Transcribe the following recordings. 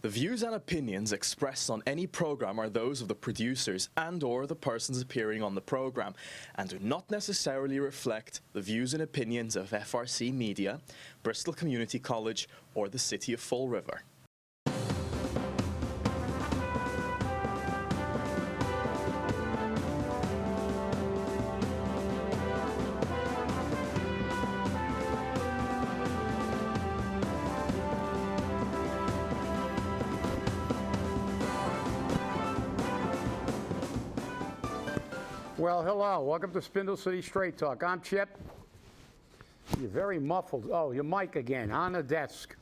The views and opinions expressed on any program are those of the producers and/or the persons appearing on the program and do not necessarily reflect the views and opinions of FRC Media, Bristol Community College, or the City of Fall River. Well, hello. Welcome to Spindle City Straight Talk. I'm Chip. You're very muffled. Oh, your mic again, on the desk.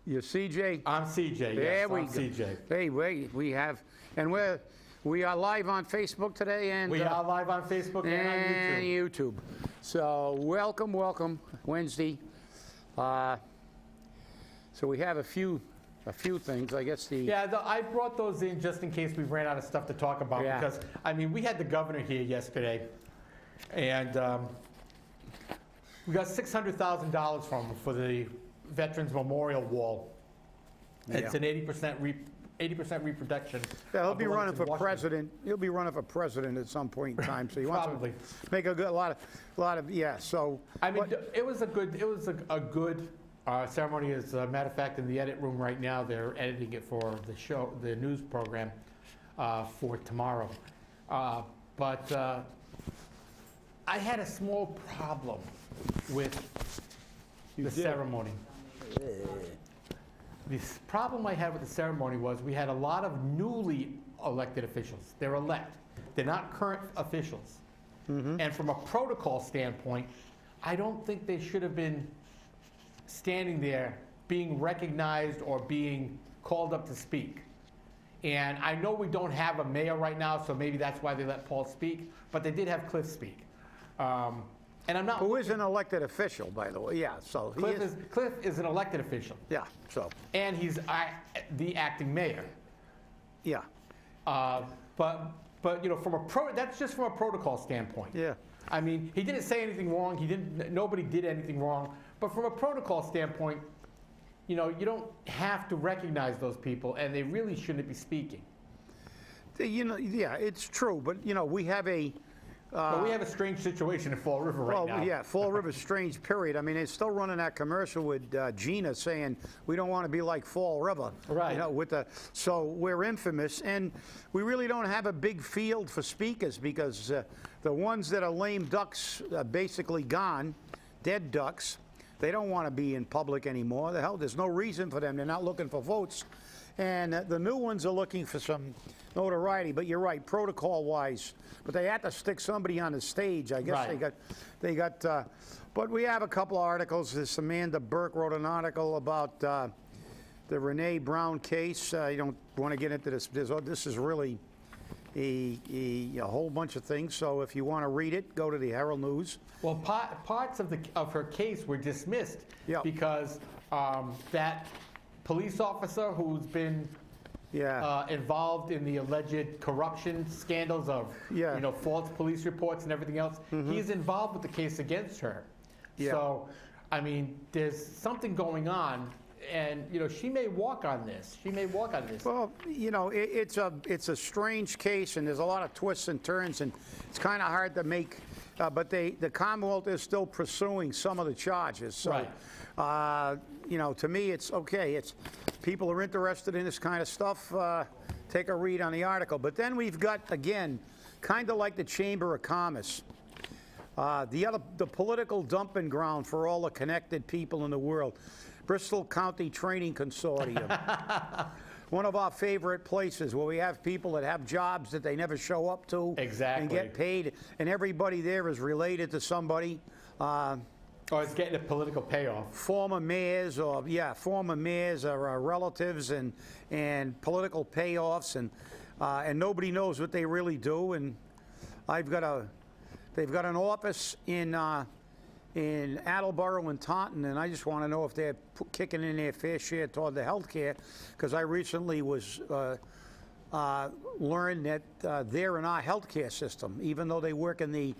You're CJ? I'm CJ, There yes, we I'm go. CJ. Hey, we have, and we are live on Facebook today, and We are live on Facebook and on YouTube. YouTube. So welcome, Wednesday. So we have a few things. I guess I brought those in just in case we ran out of stuff to talk about because, I mean, we had the governor here yesterday, and we got $600,000 from him for the Veterans Memorial Wall. It's an 80% reproduction. Yeah, he'll be running for president. He'll be running for president at some point in time. So you want Probably. to make a lot of So I mean, it was a good ceremony. As a matter of fact, in the edit room right now, they're editing it for the news program for tomorrow. But I had a small problem with the ceremony. The problem I had with the ceremony was we had a lot of newly elected officials. They're elect. They're not current officials. And from a protocol standpoint, I don't think they should have been standing there being recognized or being called up to speak. And I know we don't have a mayor right now, so maybe that's why they let Paul speak, but they did have Cliff speak. And I'm not... Who is an elected official, by the way? Yeah, so Cliff is an elected official. Yeah, so. And he's the acting mayor. Yeah. But you know, that's just from a protocol standpoint. Yeah. I mean, he didn't say anything wrong. Nobody did anything wrong. But from a protocol standpoint, you know, you don't have to recognize those people, and they really shouldn't be speaking. You know, yeah, it's true. But you know, we have a. But we have a strange situation in Fall River right now. Well, yeah, Fall River's strange period. I mean, they're still running that commercial with Gina saying we don't want to be like Fall River. Right. You know, so we're infamous, and we really don't have a big field for speakers because the ones that are lame ducks are basically gone, dead ducks. They don't want to be in public anymore. The hell, there's no reason for them. They're not looking for votes. And the new ones are looking for some notoriety. But you're right, protocol-wise. But they had to stick somebody on the stage. I guess Right. they got. But we have a couple of articles. This Amanda Burke wrote an article about the Rene Brown case. You don't want to get into this. This is really a whole bunch of things. So if you want to read it, go to the Herald News. Well, parts of her case were dismissed because that police officer who's been involved in the alleged corruption scandals of you know, false police reports and everything else, he's involved with the case against her. So, I mean, there's something going on. And you know, she may walk on this. Well, you know, it's a strange case, and there's a lot of twists and turns, and it's kind of hard to make. But the Commonwealth is still pursuing some of the charges. So, right. You know, to me, it's okay. It's people are interested in this kind of stuff. Take a read on the article. But then we've got, again, kind of like the Chamber of Commerce. The political dumping ground for all the connected people in the world. Bristol County Training Consortium. One of our favorite places where we have people that have jobs that they never show up to. Exactly. And get paid. And everybody there is related to somebody. Or it's getting a political payoff. Former mayors or relatives and political payoffs and nobody knows what they really do. And they've got an office in Attleboro and Taunton, and I just want to know if they're kicking in their fair share toward the health care, because I recently was learned that they're in our health care system, even though they work in the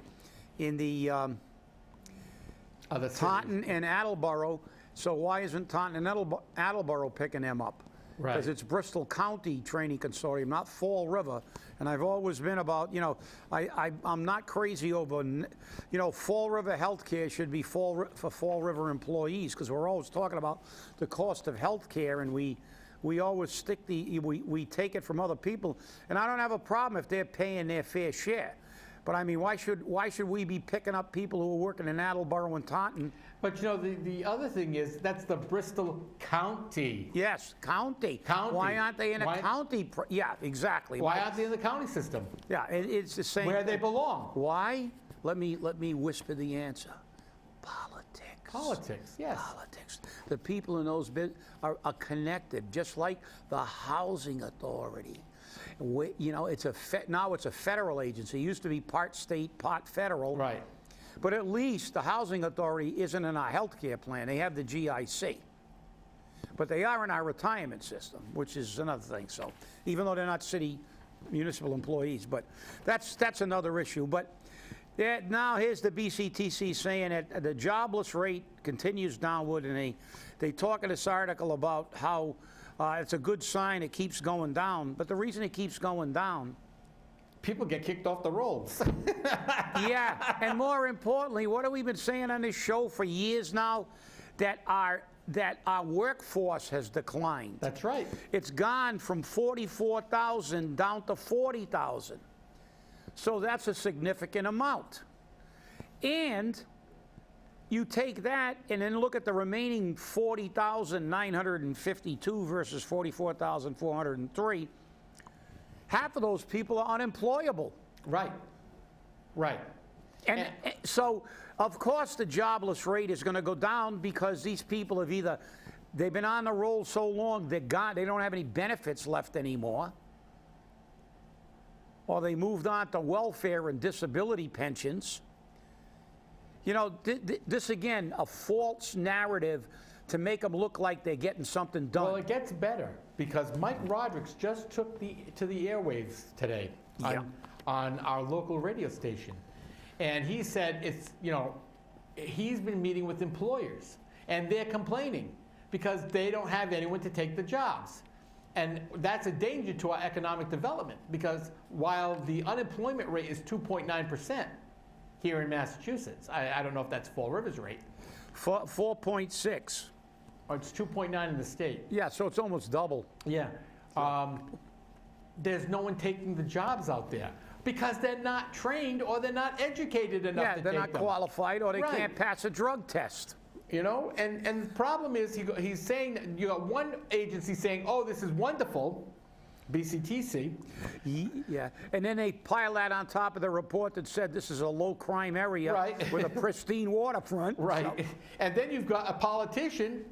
Taunton and Attleboro. So why isn't Taunton and Attleboro picking them up? Right. Because it's Bristol County Training Consortium, not Fall River. And I've always been about, I'm not crazy over, Fall River healthcare should be for Fall River employees, because we're always talking about the cost of healthcare, and we always we take it from other people. And I don't have a problem if they're paying their fair share. But I mean, why should we be picking up people who are working in Attleboro and Taunton? But the other thing is, that's the Bristol County. Yes, county. County. Why aren't they in a county? Yeah, exactly. Why aren't they in the county system? Yeah, it's the same. Where they belong. Why? Let me whisper the answer. Politics. Politics, yes. Politics. The people in those are connected, just like the housing authority. Now it's a federal agency. It used to be part state, part federal. Right. But at least the housing authority isn't in our health care plan. They have the GIC. But they are in our retirement system, which is another thing. So even though they're not city municipal employees, but that's another issue. But now here's the BCTC saying that the jobless rate continues downward, and they talk in this article about how it's a good sign it keeps going down. But the reason it keeps going down, people get kicked off the rolls. yeah, and more importantly, what have we been saying on this show for years now? That our workforce has declined. That's right. It's gone from 44,000 down to 40,000. So that's a significant amount. And you take that and then look at the remaining 40,952 versus 44,403. Half of those people are unemployable. Right. Right. And so, of course, the jobless rate is going to go down because these people have they've been on the roll so long, they don't have any benefits left anymore, or they moved on to welfare and disability pensions. This again, a false narrative to make them look like they're getting something done. Well, it gets better because Mike Rodrigues just took to the airwaves today on our local radio station. And he said he's been meeting with employers and they're complaining because they don't have anyone to take the jobs. And that's a danger to our economic development because while the unemployment rate is 2.9% here in Massachusetts, I don't know if that's Fall River's rate. 4.6. Or it's 2.9 in the state. Yeah, so it's almost double. Yeah. There's no one taking the jobs out there because they're not trained or they're not educated enough to take them. Yeah, they're not qualified or they can't pass a drug test. And the problem is he's saying, you got one agency saying, oh, this is wonderful, BCTC. Yeah, and then they pile that on top of the report that said this is a low crime area with a pristine waterfront. Right, So. And then you've got a politician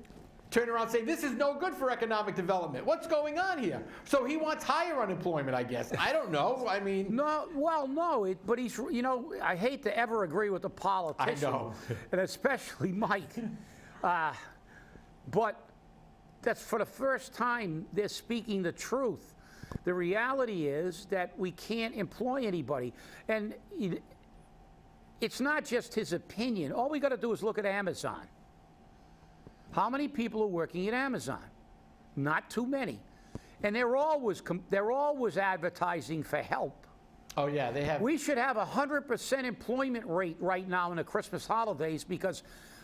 turn around saying this is no good for economic development. What's going on here? So he wants higher unemployment, I guess. I don't know. I mean, no. But he's. I hate to ever agree with a politician. I know, and especially Mike. But that's for the first time they're speaking the truth. The reality is that we can't employ anybody, and it's not just his opinion. All we got to do is look at Amazon. How many people are working at Amazon? Not too many. And they're always advertising for help. Oh, yeah, they have. We should have a 100% employment rate right now in the Christmas holidays because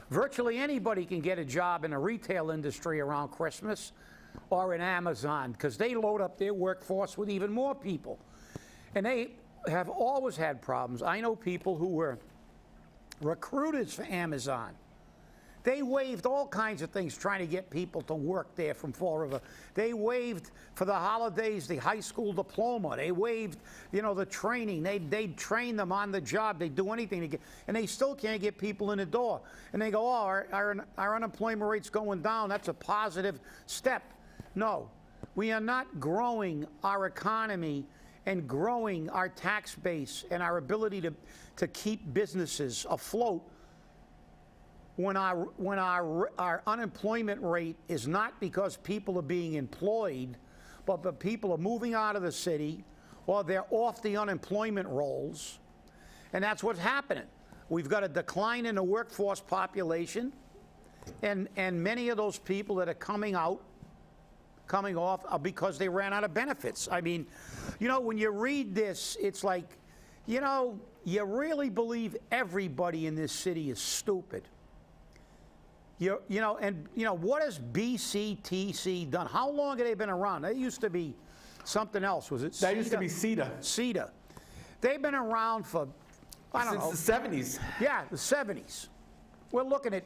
virtually anybody can get a job in the retail industry around Christmas or in Amazon because they load up their workforce with even more people. And they have always had problems. I know people who were recruiters for Amazon. They waived all kinds of things trying to get people to work there from Fall River. They waived for the holidays the high school diploma. They waived, the training. They'd train them on the job. They'd do anything to get, and they still can't get people in the door. And they go, oh, our unemployment rate's going down. That's a positive step. No, we are not growing our economy and growing our tax base and our ability to keep businesses afloat when our unemployment rate is not because people are being employed, but people are moving out of the city or they're off the unemployment rolls. And that's what's happening. We've got a decline in the workforce population, And many of those people that are coming off are because they ran out of benefits. I mean, you know, when you read this, it's like, you know, you really believe everybody in this city is stupid. You know, what has BCTC done? How long have they been around? They used to be something else. Was it That used to be CETA. CETA. They've been around for, I don't know. Since the 70s. Yeah, the 70s. We're looking at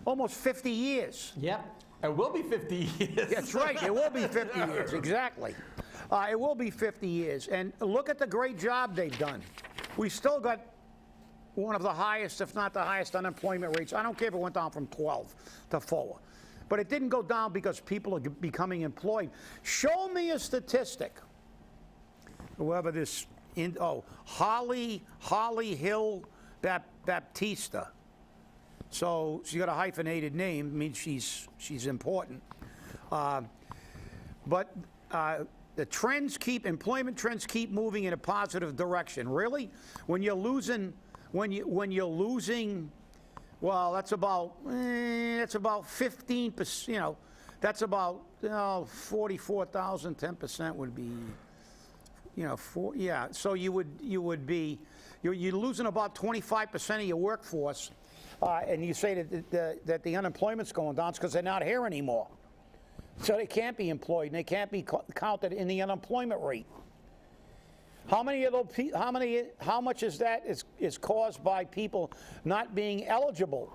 almost 50 years. Yep. It will be 50 years. That's right. It will be 50 years, exactly. It will be 50 years. And look at the great job they've done. We still got one of the highest, if not the highest, unemployment rates. I don't care if it went down from 12 to 4. But it didn't go down because people are becoming employed. Show me a statistic. Whoever this, Holly Hill Baptista. So she got a hyphenated name, means she's important. But the employment trends keep moving in a positive direction. Really? When you're losing, well, that's about 15%. You know, that's about 44,000. 10% would be, you know, yeah. So you're losing about 25% of your workforce, and you say that the unemployment's going down because they're not here anymore. So they can't be employed, and they can't be counted in the unemployment rate. How much is that is caused by people not being eligible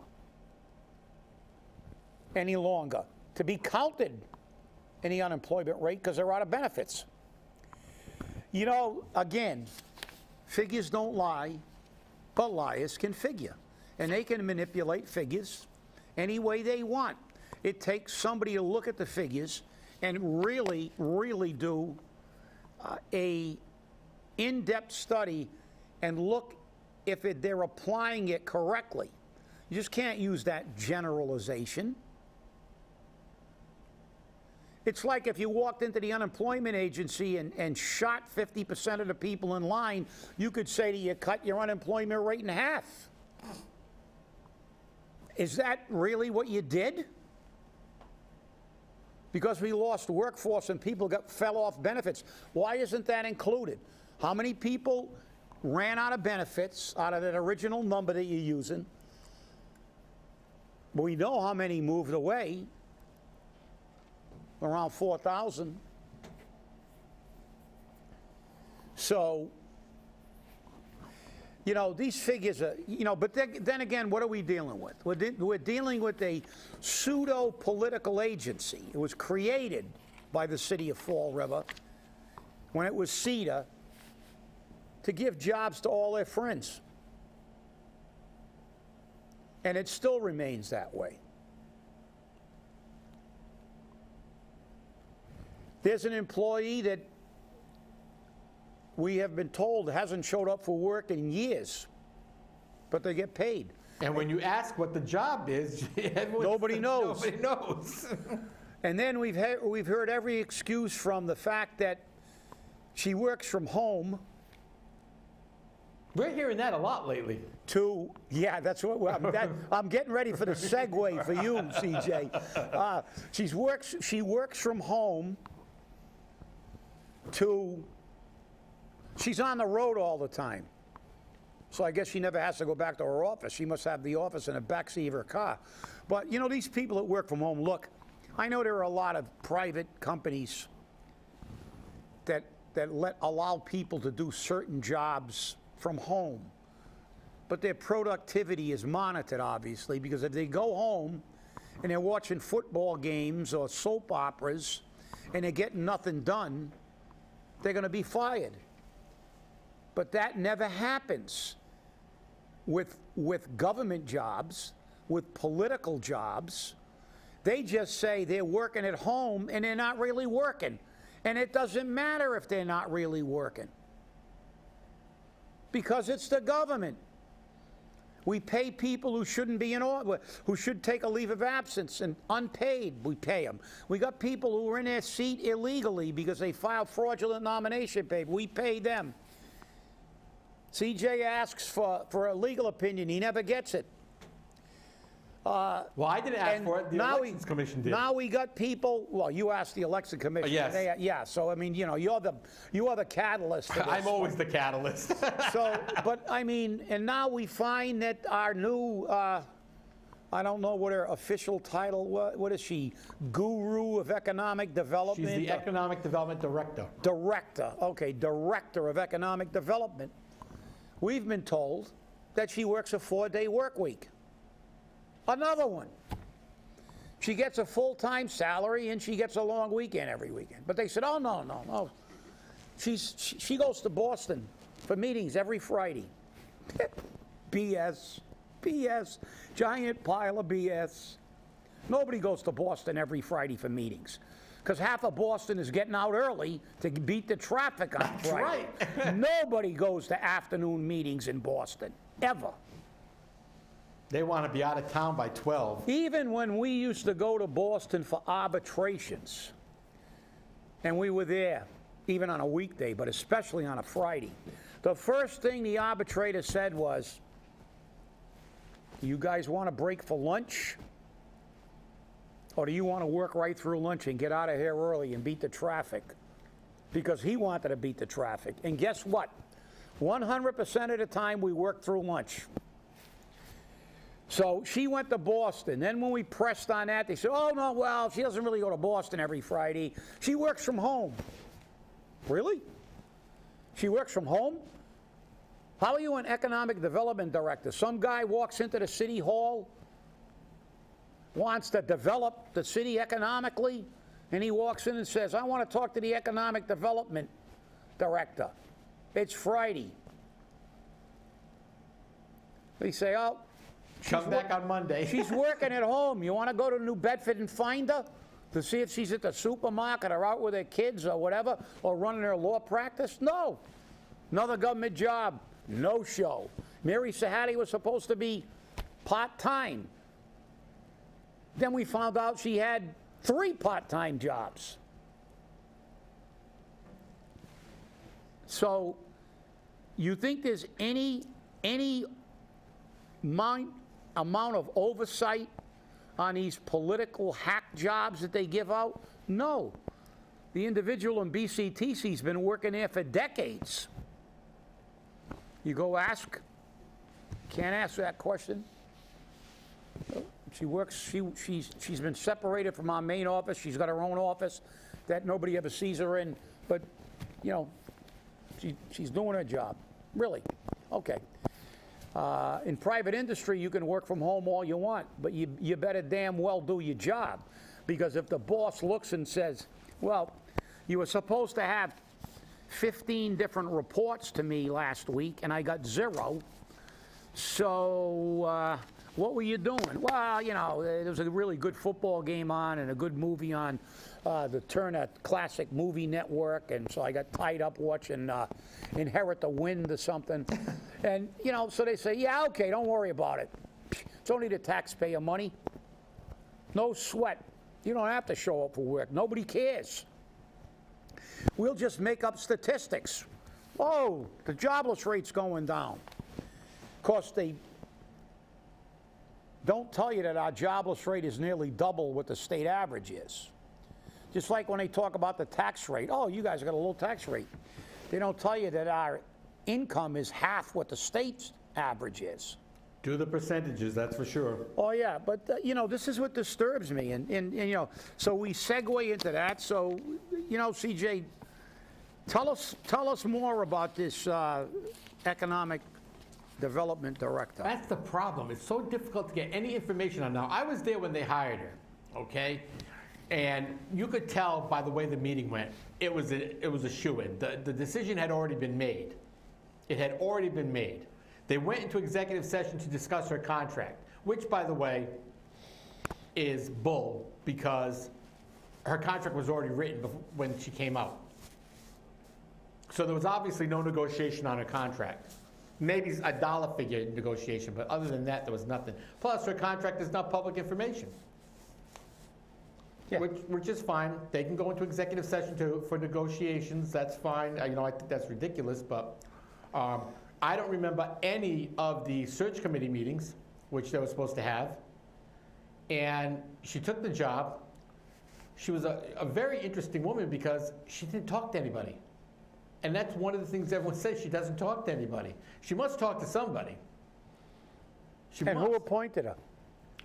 any longer to be counted in the unemployment rate because they're out of benefits? You know, again, figures don't lie, but liars can figure. And they can manipulate figures any way they want. It takes somebody to look at the figures and really, really do a in-depth study and look if they're applying it correctly. You just can't use that generalization. It's like if you walked into the unemployment agency and shot 50% of the people in line, you could say that you cut your unemployment rate in half. Is that really what you did? Because we lost workforce and people fell off benefits. Why isn't that included? How many people ran out of benefits out of that original number that you're using? We know how many moved away, around 4,000. So, you know, these figures are, you know, but then again, what are we dealing with? We're dealing with a pseudo-political agency. It was created by the city of Fall River when it was CETA to give jobs to all their friends. And it still remains that way. There's an employee that we have been told hasn't showed up for work in years, but they get paid. And when you ask what the job is, nobody knows. Nobody knows. And then we've heard every excuse from the fact that she works from home. We're hearing that a lot lately. Yeah, that's what I'm getting ready for the segue for you, CJ. She works from home she's on the road all the time. So I guess she never has to go back to her office. She must have the office in the backseat of her car. But, you know, these people that work from home, look, I know there are a lot of private companies that allow people to do certain jobs from home. But their productivity is monitored, obviously, because if they go home and they're watching football games or soap operas and they're getting nothing done, they're going to be fired. But that never happens with government jobs, with political jobs. They just say they're working at home and they're not really working. And it doesn't matter if they're not really working, because it's the government. We pay people who shouldn't be who should take a leave of absence and unpaid. We pay them. We got people who are in their seat illegally because they filed fraudulent nomination papers. We pay them. CJ asks for a legal opinion. He never gets it. Well, I didn't ask for it. The Elections Commission did. Now we got people. Well, you asked the Election Commission. Yes. Yeah. So I mean, you're the catalyst for this. I'm always the catalyst. So, but I mean, and now we find that our new, I don't know what her official title was. What is she? Guru of Economic Development? She's the Economic Development Director. Director. Okay, Director of Economic Development. We've been told that she works a 4-day work week. Another one. She gets a full-time salary and she gets a long weekend every weekend. But they said, oh, no. She goes to Boston for meetings every Friday. BS. Giant pile of BS. Nobody goes to Boston every Friday for meetings. Because half of Boston is getting out early to beat the traffic on Friday. That's right. Nobody goes to afternoon meetings in Boston, ever. They want to be out of town by 12. Even when we used to go to Boston for arbitrations, and we were there, even on a weekday, but especially on a Friday, the first thing the arbitrator said was, you guys want to break for lunch? Or do you want to work right through lunch and get out of here early and beat the traffic? Because he wanted to beat the traffic. And guess what? 100% of the time we worked through lunch. So she went to Boston. Then when we pressed on that, they said, oh, no, well, she doesn't really go to Boston every Friday. She works from home. Really? She works from home? How are you an economic development director? Some guy walks into the city hall, wants to develop the city economically, and he walks in and says, I want to talk to the economic development director. It's Friday. They say, oh, Come back on Monday. she's working at home. You want to go to New Bedford and find her to see if she's at the supermarket or out with her kids or whatever, or running her law practice? No. Another government job, no show. Mary Sahadi was supposed to be part-time. Then we found out she had 3 part-time jobs. So you think there's any amount of oversight on these political hack jobs that they give out? No. The individual in BCTC's been working there for decades. You go ask, can't ask that question. She works, she's been separated from our main office. She's got her own office that nobody ever sees her in. But, you know, she's doing her job. Really. Okay. In private industry, you can work from home all you want, but you better damn well do your job. Because if the boss looks and says, well, you were supposed to have 15 different reports to me last week, and I got 0, so what were you doing? Well, you know, there was a really good football game on and a good movie on the Turner Classic Movie Network, and so I got tied up watching Inherit the Wind or something. And, you know, so they say, yeah, okay, don't worry about it. It's only the taxpayer money. No sweat. You don't have to show up for work. Nobody cares. We'll just make up statistics. Oh, the jobless rate's going down. Of course, they don't tell you that our jobless rate is nearly double what the state average is. Just like when they talk about the tax rate. Oh, you guys got a low tax rate. They don't tell you that our income is half what the state's average is. Do the percentages, that's for sure. Oh, yeah, but, you know, this is what disturbs me. And, you know, so we segue into that. So, you know, CJ, tell us more about this economic development director. That's the problem. It's so difficult to get any information on. Now, I was there when they hired her, okay? And you could tell by the way the meeting went, it was a shoo-in. The decision had already been made. It had already been made. They went into executive session to discuss her contract, which, by the way, is bull, because her contract was already written when she came out. So there was obviously no negotiation on her contract. Maybe a dollar figure negotiation, but other than that, there was nothing. Plus, her contract is not public information, Yeah. which is fine. They can go into executive session for negotiations. That's fine. You know, I think that's ridiculous, but I don't remember any of the search committee meetings, which they were supposed to have. And she took the job. She was a very interesting woman because she didn't talk to anybody. And that's one of the things everyone says, she doesn't talk to anybody. She must talk to somebody. And who appointed her?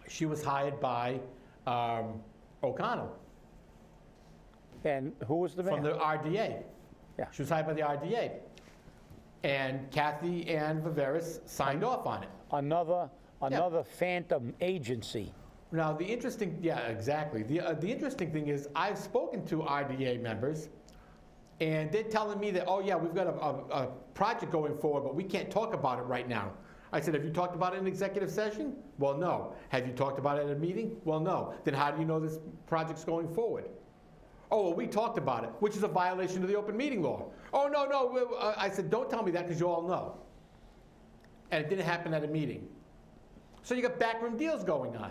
She was hired by O'Connell. And who was the man? From the RDA. Yeah. She was hired by the RDA. And Kathy Ann Viveris signed off on it. Another phantom agency. Now, the interesting, yeah, exactly. The interesting thing is I've spoken to RDA members, and they're telling me that, oh, yeah, we've got a project going forward, but we can't talk about it right now. I said, have you talked about it in executive session? Well, no. Have you talked about it at a meeting? Well, no. Then how do you know this project's going forward? Oh, well, we talked about it, which is a violation of the open meeting law. Oh, no. I said, don't tell me that because you all know. And it didn't happen at a meeting. So you got backroom deals going on.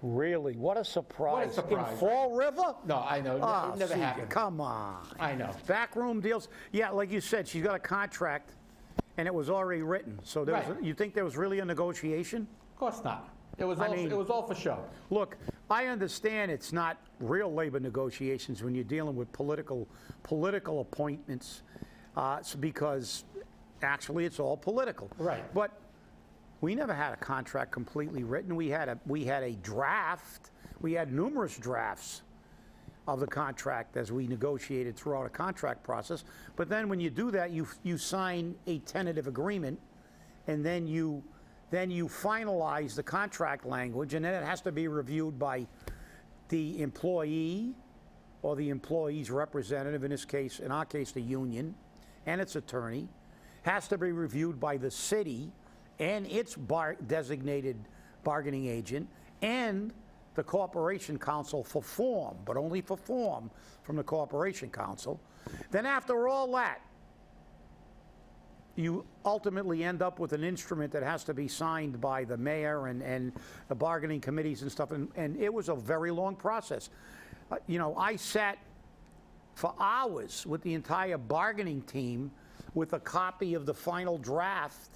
Really? What a surprise. What a surprise. In Fall River? No, I know. It never happened. Come on. I know. Backroom deals. Yeah, like you said, she's got a contract, and it was already written. So there was, you think there was really a negotiation? Of course not. It was all for show. Look, I understand it's not real labor negotiations when you're dealing with political appointments, because actually it's all political. Right. But we never had a contract completely written. We had a draft. We had numerous drafts of the contract as we negotiated throughout a contract process. But then when you do that, you sign a tentative agreement, and then you finalize the contract language, and then it has to be reviewed by the employee or the employee's representative, in our case, the union, and its attorney. Has to be reviewed by the city and its designated bargaining agent, and the Corporation Council for form, but only for form from the Corporation Council. Then after all that, you ultimately end up with an instrument that has to be signed by the mayor and the bargaining committees and stuff, and it was a very long process. I sat for hours with the entire bargaining team with a copy of the final draft,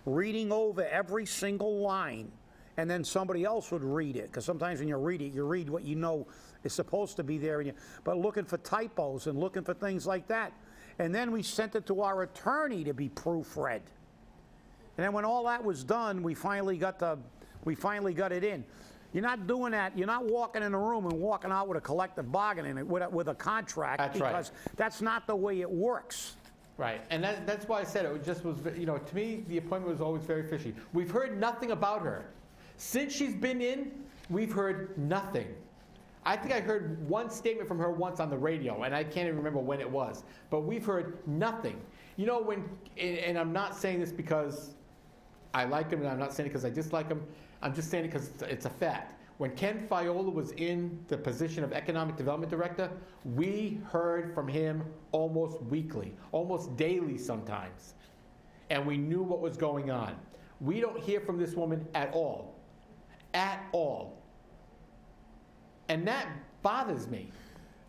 reading over every single line, and then somebody else would read it, because sometimes when you read it, you read what you know is supposed to be there, but looking for typos and looking for things like that. And then we sent it to our attorney to be proofread. And then when all that was done, we finally got it in. You're not doing that. You're not walking in a room and walking out with a collective bargaining with a contract. That's because that's not the way it works. Right, and that's why I said it just was, to me, the appointment was always very fishy. We've heard nothing about her. Since she's been in, we've heard nothing. I think I heard one statement from her once on the radio, and I can't even remember when it was, but we've heard nothing. And I'm not saying this because I like him, and I'm not saying it because I dislike him. I'm just saying it because it's a fact. When Ken Fiola was in the position of Economic Development Director, we heard from him almost weekly, almost daily sometimes. And we knew what was going on. We don't hear from this woman at all. At all. And that bothers me.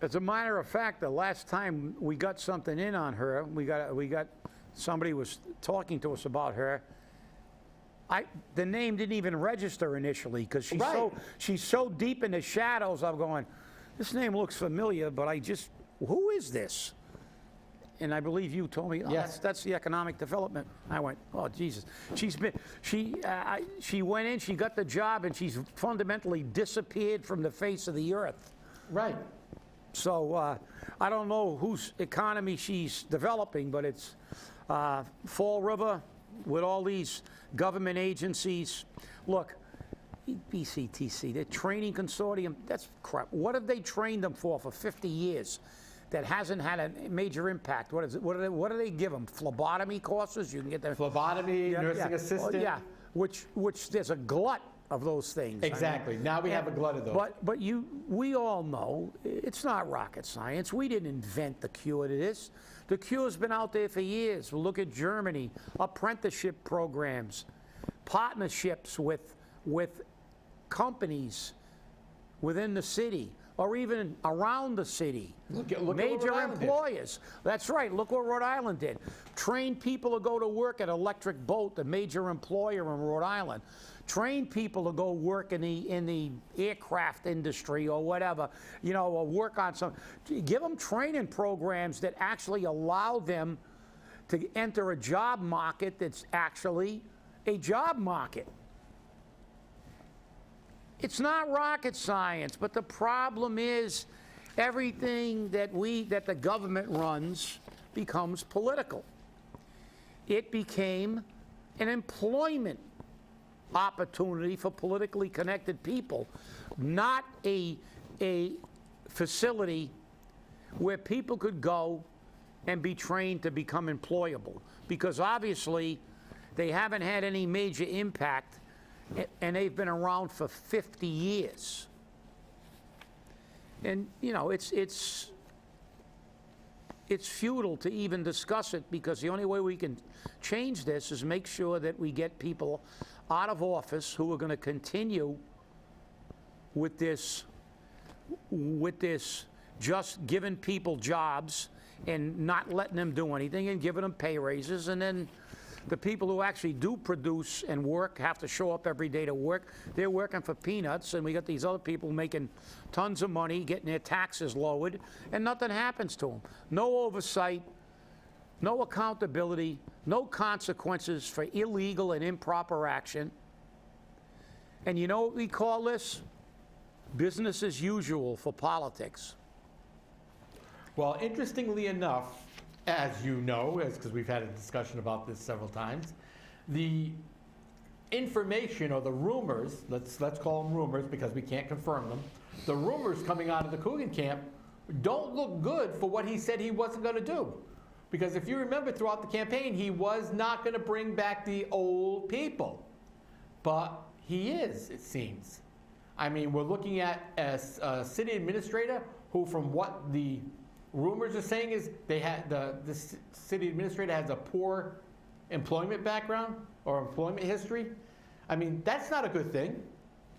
As a matter of fact, the last time we got something in on her, we got somebody was talking to us about her. The name didn't even register initially because she's so deep in the shadows. I'm going, this name looks familiar, but who is this? And I believe you told me, yes, that's the economic development. I went, oh Jesus. She went in, she got the job, and she's fundamentally disappeared from the face of the earth. Right. So I don't know whose economy she's developing, but it's Fall River with all these government agencies. Look, BCTC, their training consortium, that's crap. What have they trained them for 50 years that hasn't had a major impact? What is it? What do they give them? Phlebotomy courses? You can get them. Phlebotomy, nursing assistant. Yeah, which there's a glut of those things. Exactly. I mean, now we have a glut of those. But we all know it's not rocket science. We didn't invent the cure to this. The cure's been out there for years. Look at Germany, apprenticeship programs, partnerships with companies within the city. or even around the city. Look at Major what Rhode Island did. employers. That's right. Look what Rhode Island did. Train people to go to work at Electric Boat, the major employer in Rhode Island. Train people to go work in the aircraft industry or whatever, you know, or work on some. Give them training programs that actually allow them to enter a job market that's actually a job market. It's not rocket science, but the problem is everything that the government runs becomes political. It became an employment opportunity for politically connected people, not a facility where people could go and be trained to become employable, because obviously they haven't had any major impact, and they've been around for 50 years. And you know, it's futile to even discuss it, because the only way we can change this is make sure that we get people out of office who are going to continue with this just giving people jobs and not letting them do anything and giving them pay raises, and then the people who actually do produce and work have to show up every day to work. They're working for peanuts, and we got these other people making tons of money, getting their taxes lowered, and nothing happens to them. No oversight, no accountability, no consequences for illegal and improper action. And you know what we call this? Business as usual for politics. Well, interestingly enough, as you know, because we've had a discussion about this several times, the information or the rumors, let's call them rumors because we can't confirm them, the rumors coming out of the Coogan camp don't look good for what he said he wasn't going to do. Because if you remember throughout the campaign, he was not going to bring back the old people. But he is, it seems. I mean, we're looking at a city administrator who, from what the rumors are saying, is they had the city administrator has a poor employment background or employment history. I mean, that's not a good thing.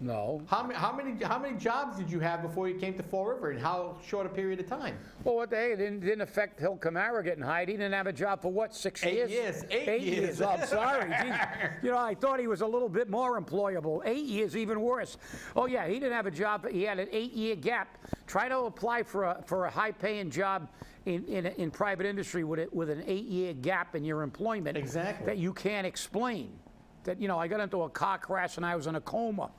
No. How many jobs did you have before you came to Fall River, and how short a period of time? Well, it didn't affect Hill Camara getting hired. He didn't have a job for what, 6 years? 8 years. 8 years. I'm sorry. Jeez. You know, I thought he was a little bit more employable. 8 years, even worse. Oh yeah, he didn't have a job. He had an 8-year gap. Try to apply for a high-paying job in private industry with an 8-year gap in your employment. Exactly. That you can't explain. That, you know, I got into a car crash and I was in a coma.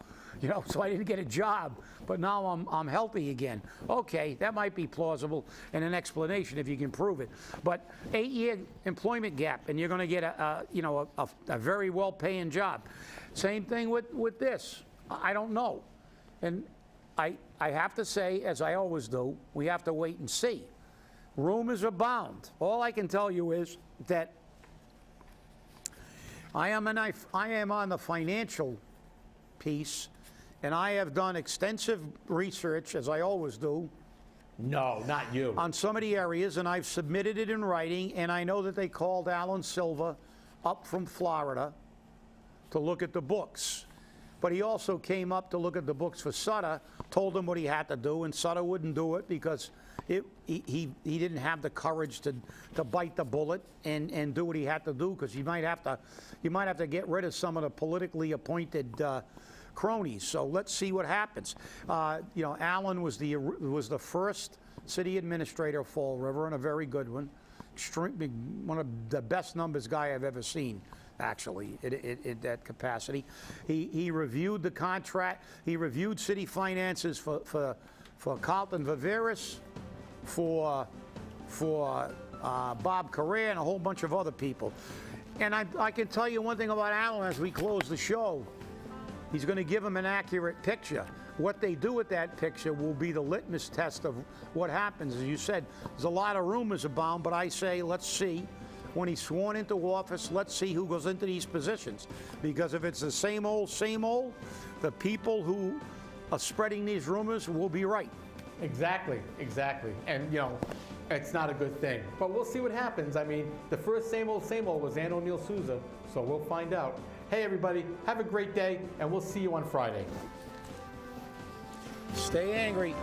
You know, so I didn't get a job, but now I'm healthy again. Okay, that might be plausible and an explanation if you can prove it. But 8-year employment gap, and you're going to get a very well-paying job. Same thing with this. I don't know, and I have to say, as I always do, we have to wait and see. Rumors abound. All I can tell you is that I am on the financial piece. And I have done extensive research, as I always do. No, not you. On some of the areas, and I've submitted it in writing, and I know that they called Alan Silva up from Florida to look at the books. But he also came up to look at the books for Sutter, told him what he had to do, and Sutter wouldn't do it because he didn't have the courage to bite the bullet and do what he had to do, because you might have to get rid of some of the politically appointed cronies. So let's see what happens. You know, Alan was the first city administrator of Fall River, and a very good one. One of the best numbers guy I've ever seen, actually, in that capacity. He reviewed the contract. He reviewed city finances for Carlton Viveris, for Bob Correa, and a whole bunch of other people. And I can tell you one thing about Alan as we close the show. He's going to give them an accurate picture. What they do with that picture will be the litmus test of what happens. As you said, there's a lot of rumors abound, but I say let's see. When he's sworn into office, let's see who goes into these positions. Because if it's the same old, the people who are spreading these rumors will be right. Exactly. And, you know, it's not a good thing. But we'll see what happens. I mean, the first same old was Ann O'Neill Souza, so we'll find out. Hey, everybody, have a great day, and we'll see you on Friday. Stay angry.